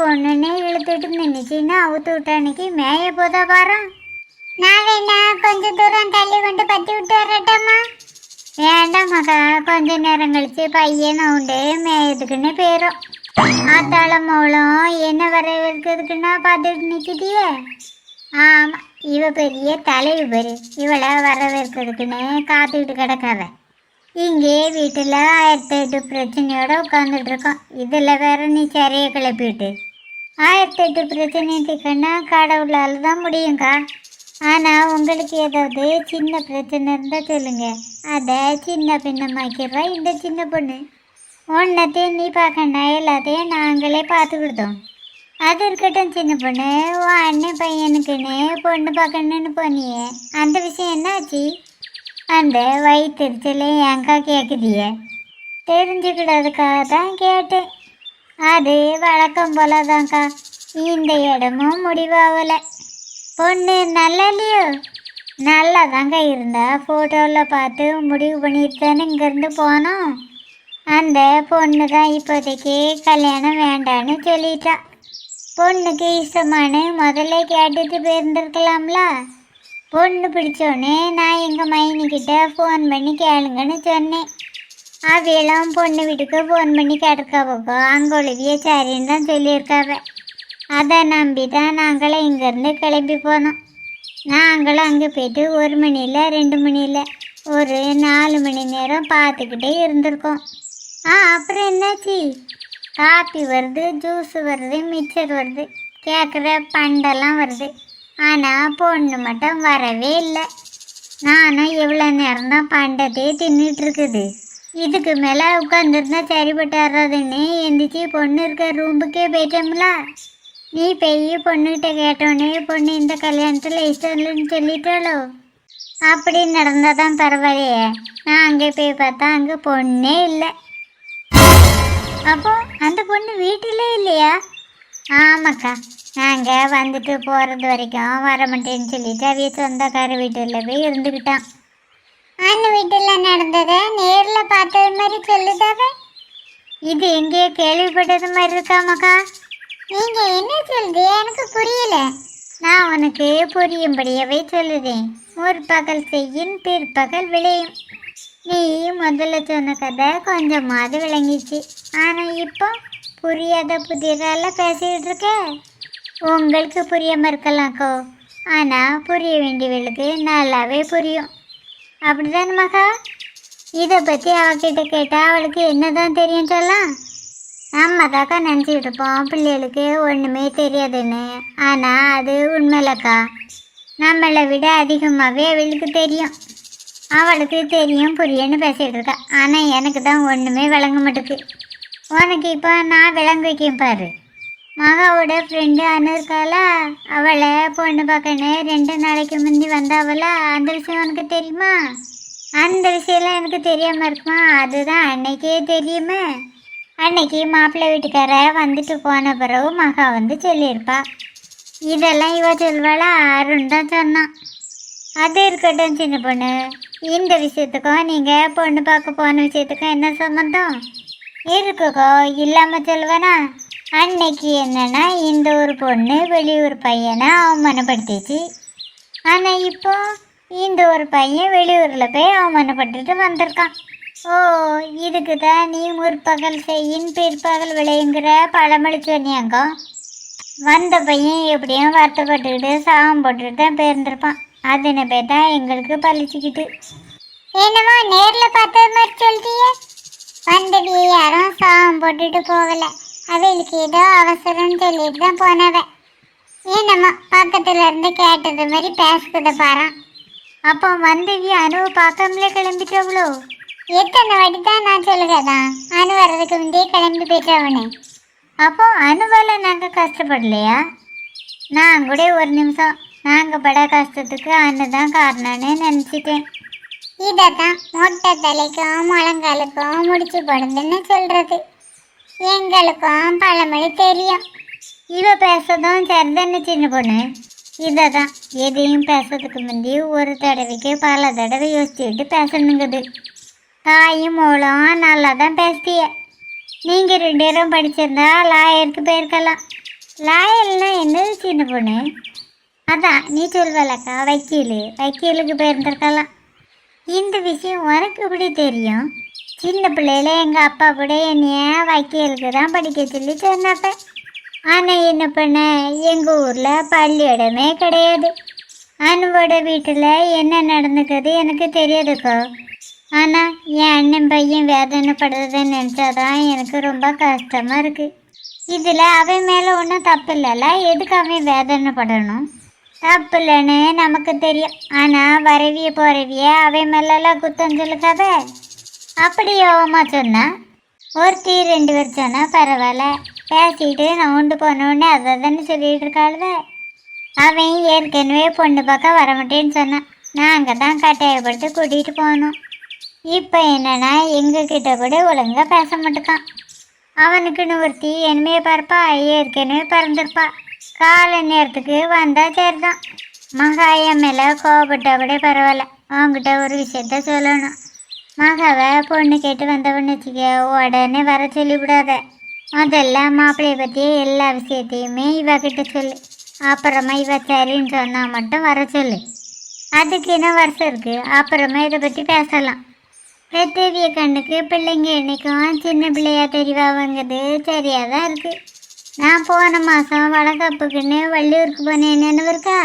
பொண்ணுன்னே இழுத்துட்டு நின்றுச்சின்னா அவுத்து விட்டானிக்கு மேய போதா பாரு. நான் வேணா கொஞ்சம் தூரம் தள்ளி கொண்டு பத்தி விட்டு வரட்டம்மா? வேண்டாம் மகா, கொஞ்ச நேரம் கழிச்சு பையன் உண்டு மேயதுக்குன்னு போயிடும். ஆத்தாளம் மௌளம் என்ன வரவேற்கிறதுக்குன்னா பார்த்துட்டு நிற்கிட்டியே. ஆமாம், இவ பெரிய தலைவி பெரு, இவளை வரவேற்கிறதுக்குன்னு காத்துக்கிட்டு கிடக்காத. இங்கே வீட்டில் 1008 பிரச்சனையோடு உட்காந்துட்டு இருக்கோம். இதில் வேற நீ சரியை கிளப்பிட்டு 1008 பிரச்சனை தீர்க்கன்னா கடவுளால் தான் முடியுங்க்கா. ஆனால் உங்களுக்கு ஏதாவது சின்ன பிரச்சனை இருந்தால் சொல்லுங்க, அதை சின்ன பின்னமாக்கிறா இந்த சின்ன பொண்ணு. ஒன்றத்தையும் நீ பார்க்கண்டா, எல்லாத்தையும் நாங்களே பார்த்து கொடுத்தோம். அது இருக்கட்டும் சின்ன பொண்ணு, உன் அண்ணன் பையனுக்குன்னு பொண்ணு பார்க்கணுன்னு போனியே, அந்த விஷயம் என்ன ஆச்சு? அந்த வயிற்றுச்சலே ஏங்கா கேட்குதிய? தெரிஞ்சுக்கிட்டதுக்காக தான் கேட்டேன். அது வழக்கம் போல தான்க்கா, இந்த இடமும் முடிவாகலை. பொண்ணு நல்லா இல்லையோ? நல்லா தாங்க இருந்தா, ஃபோட்டோவில் பார்த்து முடிவு பண்ணிட்டு தானே இங்கேருந்து போனோம். அந்த பொண்ணு தான் இப்போதைக்கு கல்யாணம் வேண்டான்னு சொல்லிட்டா. பொண்ணுக்கு இஷ்டமான முதல்ல கேட்டுட்டு போயிருந்துருக்கலாம்ல. பொண்ணு பிடிச்சோன்னே நான் எங்கள் மைனிக்கிட்ட ஃபோன் பண்ணி கேளுங்கன்னு சொன்னேன். அவையெல்லாம் பொண்ணு வீட்டுக்கு ஃபோன் பண்ணி கேட்டிருக்காவோ, அங்கே ஒழுவிய சரின்னு தான் சொல்லியிருக்காவ. அதை நம்பி தான் நாங்களும் இங்கேருந்து கிளம்பி போனோம். நாங்களும் அங்கே போய்ட்டு 1 மணியில் 2 மணியில் ஒரு 4 மணி நேரம் பார்த்துக்கிட்டே இருந்திருக்கோம். அப்புறம் என்னாச்சு? காப்பி வருது, ஜூஸ் வருது, மிக்சர் வருது, கேட்குற பண்டெல்லாம் வருது. ஆனால் பொண்ணு மட்டும் வரவே இல்லை. நானும் எவ்வளோ நேரம் தான் பண்டத்தையே தின்னுட்டு இருக்குது. இதுக்கு மேலே உட்காந்துருந்தா சரிப்பட்டு வர்றதுன்னு எந்திரிச்சு பொண்ணு இருக்க ரூமுக்கே போயிட்டோம்ல. நீ போய் பொண்ணுகிட்ட கேட்டோன்னே பொண்ணு இந்த கல்யாணத்தில் இஷ்டம் இல்லைன்னு சொல்லிட்டாளோ? அப்படி நடந்தால் தான் பரவாயில்லையே. நான் அங்கே போய் பார்த்தா அங்கே பொண்ணே இல்லை. அப்போ அந்த பொண்ணு வீட்டிலே இல்லையா? ஆமாக்கா, நாங்கள் வந்துட்டு போகிறது வரைக்கும் வர மாட்டேன்னு சொல்லிட்டு அவைய சொந்தக்கார வீட்டில் போய் இருந்துக்கிட்டான். அந்த வீட்டில் நடந்ததை நேரில் பார்த்தது மாதிரி சொல்லுதாவே. இது எங்கேயோ கேள்விப்பட்டது மாதிரி இருக்காமக்கா. நீங்கள் என்ன சொல்லுது எனக்கு புரியல. நான் உனக்கு புரியும்படியவே சொல்லுதேன். முற்பகல் செய்யும் பிற்பகல் விளையும். நீ முதல்ல சொன்ன கதை கொஞ்சமாவது விளங்கிச்சு. ஆனால் இப்போ புரியாத புதிரால பேசிக்கிட்டு இருக்க. உங்களுக்கு புரியாமல் இருக்கலாம்க்கோ, ஆனால் புரிய வேண்டியவளுக்கு நல்லாவே புரியும். அப்படிதானே மகா? இதை பற்றி அவகிட்ட கேட்டால் அவளுக்கு என்ன தான் தெரியும் சொல்லலாம். நம்ம தாக்கா நினச்சிக்கிட்டு இருப்போம் பிள்ளைகளுக்கு ஒன்றுமே தெரியாதுன்னு. ஆனால் அது உண்மையிலக்கா, நம்மளை விட அதிகமாகவே அவளுக்கு தெரியும். அவளுக்கு தெரியும் புரியுன்னு பேசிகிட்டு இருக்கா. ஆனால் எனக்கு தான் ஒன்றுமே விளங்க மாட்டுக்கு. உனக்கு இப்போ நான் விளங்க வைக்கேன் பாரு. மகாவோட ஃப்ரெண்டு அனு இருக்காளா, அவளை பொண்ணு பார்க்கணும் 2 நாளைக்கு முந்தி வந்தாவளா, அந்த விஷயம் உனக்கு தெரியுமா? அந்த விஷயம்லாம் எனக்கு தெரியாமல் இருக்குமா? அதுதான் அன்னைக்கே தெரியுமே. அன்னைக்கு மாப்பிள்ளை வீட்டுக்கார வந்துட்டு போன பிறகு மகா வந்து சொல்லியிருப்பா. இதெல்லாம் இவ சொல்வாளா? அருண் தான் சொன்னான். அது இருக்கட்டும் சின்ன பொண்ணு, இந்த விஷயத்துக்கும் நீங்கள் பொண்ணு பார்க்க போன விஷயத்துக்கும் என்ன சம்மந்தம் இருக்குக்கோ? இல்லாமல் சொல்வேனா? அன்னைக்கு என்னன்னா, இந்த ஒரு பொண்ணு வெளியூர் பையனை அவமானப்படுத்திச்சு. ஆனால் இப்போ இந்த ஒரு பையன் வெளியூரில் போய் அவமானப்பட்டுட்டு வந்திருக்கான். ஓ, இதுக்கு தான் நீ முற்பகல் செய்யின் பிற்பகல் விளையுங்கிற பழமொழி சொன்னியாங்க. வந்த பையன் எப்படியும் வருத்தப்பட்டுக்கிட்டு சாபம் போட்டுட்டு தான் போயிருந்திருப்பான். அதனை போய் தான் எங்களுக்கு பழிச்சுக்கிட்டு. என்னமோ நேரில் பார்த்தது மாதிரி சொல்லிட்டியே. வந்தது யாரும் சாபம் போட்டுட்டு போகலை. அவளுக்கு ஏதோ அவசரம்னு சொல்லிட்டு தான் போனவ. என்னம்மா பக்கத்துல இருந்து கேட்டது மாதிரி பேசுறத பாரு. அப்போ வந்தவி அனுவை பார்க்காமலே கிளம்பிட்டவளோ? எத்தனை வாட்டி தான் நான் சொல்லுறதான், அனு வர்றதுக்கு முந்தையே கிளம்பி போயிட்டவனே. அப்போ அனுவால நாங்கள் கஷ்டப்படலையா? நான் கூட ஒரு நிமிஷம் நாங்கள் பட கஷ்டத்துக்கு அனு தான் காரணம்னு நினச்சிட்டேன். இதைத்தான் மொட்டை தலைக்கும் முழங்காலுக்கும் முடிச்சு போடுதுன்னு சொல்றது. எங்களுக்கும் பழமொழி தெரியும். இவ பேசதும் சரிதானே சின்ன பொண்ணு. இதை தான் எதையும் பேசுறதுக்கு முந்தி ஒரு தடவைக்கு பல தடவை யோசிச்சுக்கிட்டு பேசணுங்குது. தாயும் மூலம் நல்லா தான் பேசிய. நீங்கள் 2 பேரும் படிச்சிருந்தா லாயருக்கு போயிருக்கலாம். லாயல்னா என்னது சின்ன பொண்ணு? அதான் நீ சொல்வலக்கா, வக்கீலுக்கு போயிருந்திருக்கலாம். இந்த விஷயம் உனக்கு எப்படி தெரியும்? சின்ன பிள்ளையில எங்கள் அப்பா கூட என்னைய வக்கீலுக்கு தான் படிக்க சொல்லி சொன்னப்ப. ஆனால் என்ன பண்ண, எங்கள் ஊரில் பள்ளியிடமே கிடையாது. அனுவோட வீட்டில் என்ன நடந்துக்கிறது எனக்கு தெரியாதுக்கோ. ஆனால் என் அண்ணன் பையன் வேதனைப்படுறதுன்னு நினச்சாதான் எனக்கு ரொம்ப கஷ்டமாக இருக்குது. இதில் அவன் மேலே ஒன்றும் தப்பு இல்லைல்ல, எதுக்கு அவன் வேதனைப்படணும்? தப்பு இல்லைன்னு நமக்கு தெரியும். ஆனால் வரவிய போறவிய அவன் மேலெல்லாம் குத்தம் சொல்லுக்காத. அப்படி யோகமா சொன்னா ஒருத்தி 2 பேர் சொன்னா பரவாயில்ல, பேசிட்டு நான் உண்டு போனோடனே அதை தானே சொல்லிட்டு இருக்காளுவ. அவன் ஏற்கனவே பொண்ணு பார்க்க வரமாட்டேன்னு சொன்னான். நாங்கள் தான் கட்டாயப்படுத்தி கூட்டிகிட்டு போனோம். இப்போ என்னன்னா எங்ககிட்ட கூட ஒழுங்காக பேச மாட்டேக்கான். அவனுக்குன்னு ஒருத்தி என்னையே பார்ப்பா, ஏற்கனவே பறந்துருப்பா. காலை நேரத்துக்கு வந்தா சரிதான். மகாய மேலே கோவப்பட்டா கூட பரவாயில்ல, அவங்ககிட்ட ஒரு விஷயத்த சொல்லணும். மகாவை பொண்ணு கேட்டு வந்தவன்னு வச்சுக்க, உடனே வர சொல்லிவிடாத. முதல்ல மாப்பிள்ளையை பற்றி எல்லா விஷயத்தையுமே இவகிட்ட சொல்லு. அப்புறமா இவ சரின்னு சொன்னால் மட்டும் வர சொல்லு. அதுக்கு என்ன வருஷம் இருக்குது, அப்புறமா இதை பற்றி பேசலாம். பெத்தவிய கண்ணுக்கு பிள்ளைங்க என்னைக்கும் சின்ன பிள்ளையா தெரிவாங்கிறது சரியாக தான் இருக்குது. நான் போன மாதம் வளகாப்புக்குன்னு வள்ளியூருக்கு போனேன், நினைவு இருக்கா?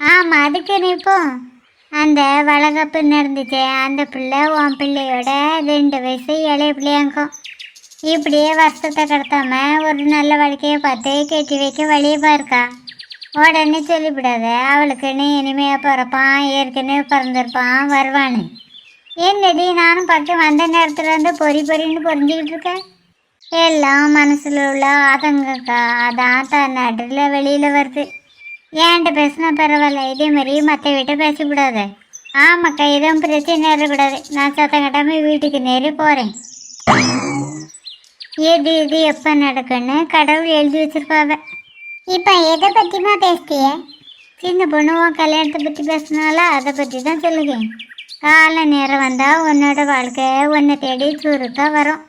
ஆமாம், அதுக்கு நீ இப்போ அந்த வளகாப்பு நடந்துச்சு. அந்த பிள்ளை உன் பிள்ளையோட 2 வயசு இளைய பிள்ளையாங்கும். இப்படியே வருஷத்தை கடத்தாம ஒரு நல்ல வாழ்க்கையை பார்த்து கட்டி வைக்க வழியை பாருக்கா. உடனே சொல்லிவிடாத அவளுக்குன்னு இனிமையாக பிறப்பான், ஏற்கனவே பிறந்திருப்பான், வருவான்னு. என்னடி நானும் பார்க்க வந்த நேரத்தில் இருந்து பொறின்னு பொறிஞ்சிக்கிட்டு இருக்கேன். எல்லாம் மனசில் உள்ள ஆதங்கக்கா, அதான் தன்னாட்டில் வெளியில் வருது. ஏன்ட்ட பேசினா பரவாயில்ல, இதே மாதிரி மற்ற வீட்டை பேசக்கூடாது. ஆமாக்கா, எதுவும் பிரச்சனை இருக்கக்கூடாது. நான் சத்தம் கட்டாமல் வீட்டுக்கு நேரே போகிறேன். எது எப்போ நடக்குன்னு கடவுள் எழுதி வச்சிருப்பாவ. இப்போ எதை பற்றிமா பேசிய? சின்ன பொண்ணு உன் கல்யாணத்தை பற்றி பேசினால அதை பற்றி தான் சொல்லுவேன். கால நேரம் வந்தால் உன்னோட வாழ்க்கை உன்னை தேடி சுருக்கா வரும்.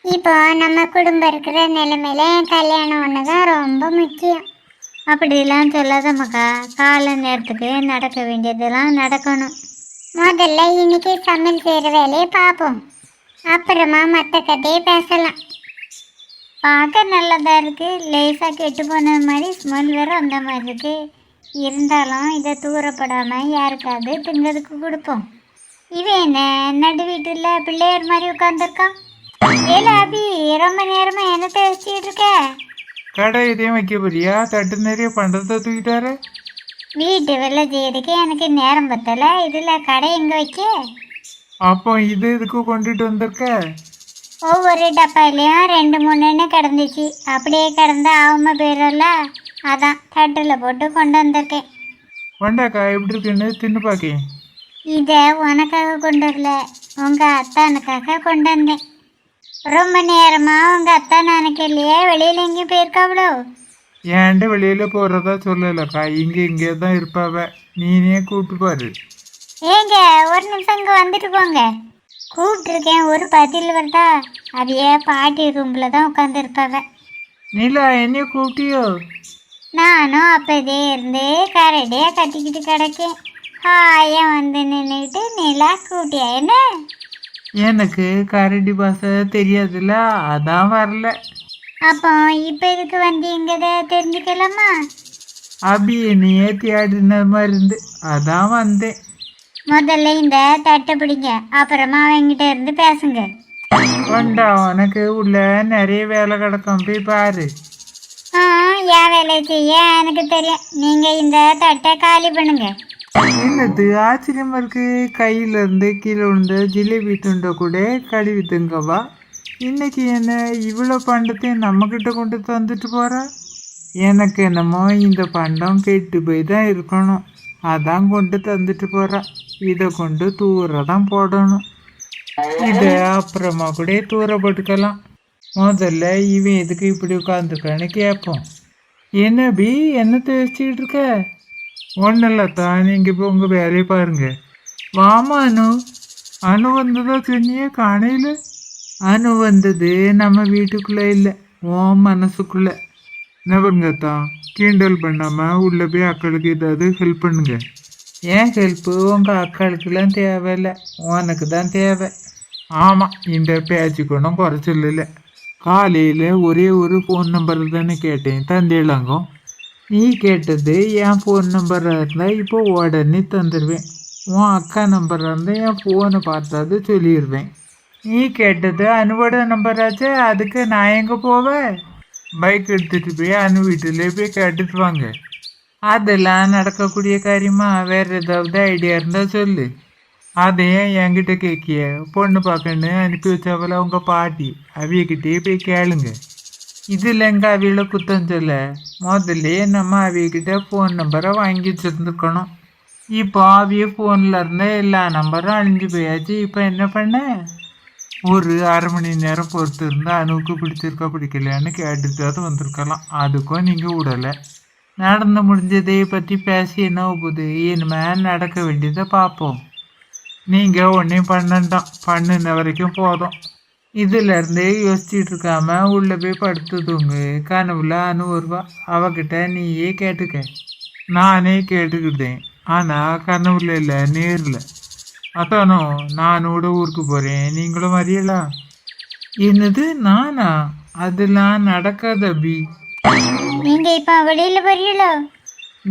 இப்போ நம்ம குடும்பம் இருக்கிற நிலைமையில என் கல்யாணம் ஒன்று தான் ரொம்ப முக்கியம். அப்படிலாம் சொல்லாதம்மாக்கா, கால நேரத்துக்கு நடக்க வேண்டியதெல்லாம் நடக்கணும். முதல்ல இன்னைக்கு சமையல் செய்கிற வேலையை பார்ப்போம், அப்புறமா மற்ற கதையை பேசலாம். பார்க்க நல்லதாக இருக்குது, லேசாக கெட்டு போனது மாதிரி ஸ்மெல் வேறு அந்த மாதிரி இருக்குது. இருந்தாலும் இதை தூரப்படாமல் யாருக்காவது திங்கிறதுக்கு கொடுப்போம். இவன் என்ன நடு வீட்டில் பிள்ளையார் மாதிரி உட்காந்துருக்கான். ஏல அபி, ரொம்ப நேரமாக என்னத்தை வச்சுக்கிட்டு இருக்க? கடை இதையும் வைக்க போறியா? தட்டு நிறைய பண்ணுறத தூக்கிட்டாரு. வீட்டு வெள்ளை செய்யறதுக்கு எனக்கு நேரம் பத்தலை, இதில் கடை எங்கே வைக்க? அப்போ இது இதுக்கு கொண்டுட்டு வந்திருக்க? ஒவ்வொரு டப்பாயிலையும் 2-3 கிடந்துச்சு. அப்படியே கிடந்த ஆகாம போயிடல, அதான் தட்டில் போட்டு கொண்டு வந்திருக்கேன். கொண்டாக்கா, எப்படி இருக்குன்னு தின்னு பார்க்கேன். இதை உனக்காக கொண்டு வரல, உங்கள் அத்தானுக்காக கொண்டு வந்தேன். ரொம்ப நேரமாக உங்கள் அத்தா நினைக்கலையே வெளியில் எங்கேயும் போயிருக்காவளோ? ஏன்ட்டு வெளியில் போகிறதா சொல்லலக்கா, இங்கே தான் இருப்பாவ. நீனே கூப்பிட்டு பாரு. ஏங்க ஒரு நிமிஷம் இங்கே வந்துட்டு போங்க. கூப்பிட்டுருக்கேன், ஒரு பதில் வருதா? அப்படியே பாட்டி ரூமில் தான் உட்காந்துருப்பாவ. நீலா, என்னைய கூப்பிட்டியோ? நானும் அப்போதே இருந்து கரடியாக கட்டிக்கிட்டு கிடக்கேன். ஹாயா வந்து நின்றுக்கிட்டு நிலா கூட்டியா என்ன? எனக்கு கரடி பாசை தெரியாதுல்ல, அதான் வரல. அப்போ இப்போ இதுக்கு வந்தீங்கத தெரிஞ்சுக்கலாமா? அபி என்னையே தேடின மாதிரி இருந்து அதான் வந்தேன். முதல்ல இந்த தட்டை பிடிங்க, அப்புறமா அவங்கிட்ட இருந்து பேசுங்க. கொண்டா, உனக்கு உள்ள நிறைய வேலை கிடக்கும், போய் பாரு. என் வேலையை செய்ய எனக்கு தெரியும். நீங்கள் இந்த தட்டை காலி பண்ணுங்க. என்னது ஆச்சரியமா இருக்கு, கையில இருந்து கீழே விழுந்த ஜிலேபி துண்டை கூட கழுவி திங்கவா? இன்னைக்கு என்ன இவ்வளோ பண்டத்தையும் நம்மக்கிட்ட கொண்டு தந்துட்டு போறா? எனக்கு என்னமோ இந்த பண்டம் கெட்டு போய் தான் இருக்கணும், அதான் கொண்டு தந்துட்டு போறா. இதை கொண்டு தூர தான் போடணும். இதை அப்புறமா கூட தூர போட்டுக்கலாம். முதல்ல இவன் எதுக்கு இப்படி உட்காந்துருக்கான்னு கேட்போம். என்ன பி, என்னத்தை வச்சுக்கிட்டு இருக்க? ஒன்றும் இல்லத்தான், நீங்கள் இப்போ உங்கள் வேலையை பாருங்க. வாமா அனு. அனு வந்ததா சொன்னியே, காணையில். அனு வந்தது நம்ம வீட்டுக்குள்ளே இல்லை, உன் மனசுக்குள்ளே. நவருங்கத்தா கிண்டல் பண்ணாமல் உள்ளே போய் அக்களுக்கு ஏதாவது ஹெல்ப் பண்ணுங்க. ஏன் ஹெல்ப்பு உங்கள் அக்களுக்கெல்லாம் தேவையில்லை, உனக்கு தான் தேவை. ஆமாம், இந்த பேச்சுக்கு ஒன்றும் குறைச்சல் இல்லை. காலையில் ஒரே ஒரு ஃபோன் நம்பர் தானே கேட்டேன், தந்தேலாங்கோ. நீ கேட்டது என் ஃபோன் நம்பராக இருந்தால் இப்போ உடனே தந்துடுவேன். உன் அக்கா நம்பராக இருந்தால் என் ஃபோனை பார்த்தாது சொல்லிடுவேன். நீ கேட்டது அனுவோட நம்பராச்சு, அதுக்கு நான் எங்கே போவேன்? பைக் எடுத்துகிட்டு போய் அனு வீட்டிலே போய் கேட்டுட்டு வாங்க. அதெல்லாம் நடக்கக்கூடிய காரியமா? வேறு ஏதாவது ஐடியா இருந்தால் சொல்லு. அதையும் என்கிட்ட கேட்கிய பொண்ணு பார்க்கன்னு அனுப்பி வச்சவள உங்கள் பாட்டி, அவியக்கிட்டே போய் கேளுங்க. இதில் எங்கே அவியில் குத்தம் சொல்ல, முதல்ல நம்ம அவியக்கிட்ட ஃபோன் நம்பரை வாங்கி வச்சுருந்துருக்கணும். இப்போ அவிய ஃபோனில் இருந்த எல்லா நம்பரும் அழிஞ்சு போயாச்சு. இப்போ என்ன பண்ண? ஒரு அரை மணி நேரம் பொறுத்து இருந்தால் அணுவுக்கு பிடிச்சிருக்கா பிடிக்கலையான்னு கேட்டுட்டு வந்திருக்கலாம். அதுக்கும் நீங்கள் விடலை. நடந்து முடிஞ்சதை பற்றி பேசி என்ன போகுது? இனிமேல் நடக்க வேண்டியதை பார்ப்போம். நீங்கள் ஒன்றையும் பண்ணண்டாம், பண்ணின வரைக்கும் போதும். இதிலேருந்தே யோசிச்சுட்டு இருக்காம உள்ளே போய் படுத்து தூங்கு. கனவுல அணு வருவா, அவகிட்ட நீயே கேட்டுக்க. நானே கேட்டுக்கிட்டேன், ஆனால் கனவுல இல்லை, நேரில். அதானோ, நானோட ஊருக்கு போகிறேன், நீங்களும் வரையலா? என்னது நானா? அதெல்லாம் நடக்காத அபி. நீங்க இப்ப வெளியில போறீங்களோ?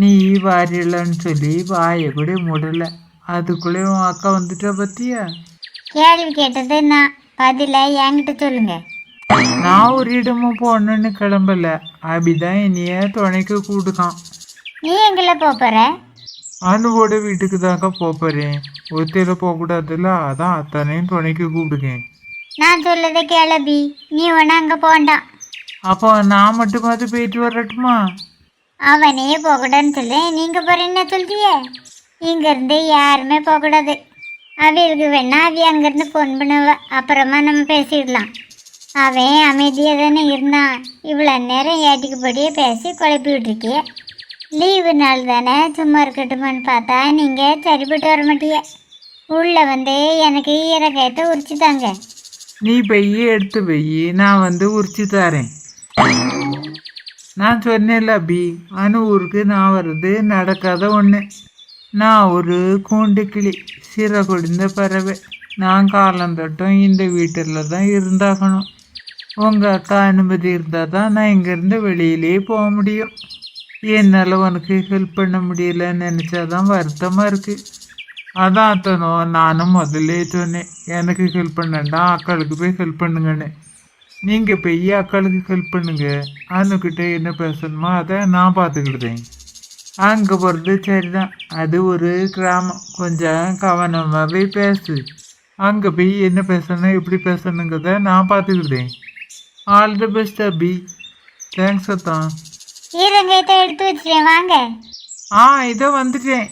நீ வரையலன்னு சொல்லி வாயை கூட மூடலை, அதுக்குள்ளே உன் அக்கா வந்துட்டா பத்தியா? கேள்வி கேட்டது நான், பதில என்கிட்ட சொல்லுங்க. நான் ஒரு இடமும் போகணுன்னு கிளம்பல, அபிதான் என்னைய துணைக்கு கூடுதான். நீ எங்களை போற? அனுவோட வீட்டுக்கு தாங்க போகிறேன். ஒத்தையில் போகக்கூடாதுல்ல, அதான் அத்தனையும் துணைக்கு கூப்பிடுங்க. நான் சொல்லதை கேளபி, நீ ஒன்று அங்கே போண்டான். அப்போ நான் மட்டுமாவது போயிட்டு வரட்டுமா? அவனே போகக்கூடாதுன்னு சொல்லி நீங்கள் போகிறேன்னு சொல்றியே. இங்கேருந்து யாருமே போகக்கூடாது. அவியலுக்கு வேணா அவி அங்கேருந்து ஃபோன் பண்ணுவ, அப்புறமா நம்ம பேசிடலாம். அவன் அமைதியாக தானே இருந்தான், இவ்வளோ நேரம் ஏட்டிக்குப்படியே பேசி குழப்பி விட்டுருக்கிய. லீவு நாள் தானே, சும்மா இருக்கட்டுமான்னு பார்த்தா நீங்கள் சரிப்பட்டு வர மாட்டிய. உள்ளே வந்து எனக்கு ஈரக்காயத்தை உரிச்சு தாங்க. நீ பைய எடுத்து போய் நான் வந்து உரிச்சு தரேன். நான் சொன்னேன்ல அபி, அனு ஊருக்கு நான் வர்றது நடக்காத ஒன்று. நான் ஒரு கூண்டு கிளி, சிறை கொடிந்த பறவை. நான் காலந்தட்டும் இந்த வீட்டில் தான் இருந்தாகணும். உங்கள் அக்கா அனுமதி இருந்தால் தான் நான் இங்கேருந்து வெளியிலே போக முடியும். என்னால் உனக்கு ஹெல்ப் பண்ண முடியலன்னு நினச்சாதான் வருத்தமாக இருக்குது. அதான் அத்தனோ நானும் முதல்ல சொன்னேன், எனக்கு ஹெல்ப் பண்ணண்டா, அக்காளுக்கு போய் ஹெல்ப் பண்ணுங்கன்னு. நீங்கள் போய் அக்காளுக்கு ஹெல்ப் பண்ணுங்க. அனுக்கிட்ட என்ன பேசணுமோ அதை நான் பார்த்துக்கிட்டேன். அங்கே போகிறது சரிதான், அது ஒரு கிராமம், கொஞ்சம் கவனமாகவே பேசு. அங்கே போய் என்ன பேசணும், எப்படி பேசணுங்கிறத நான் பார்த்துக்கிட்டேன். All the best Abhi. Thanks அத்தான். ஈரங்காயத்தை எடுத்து வச்சுட்டேன், வாங்க. இதோ வந்துட்டேன்.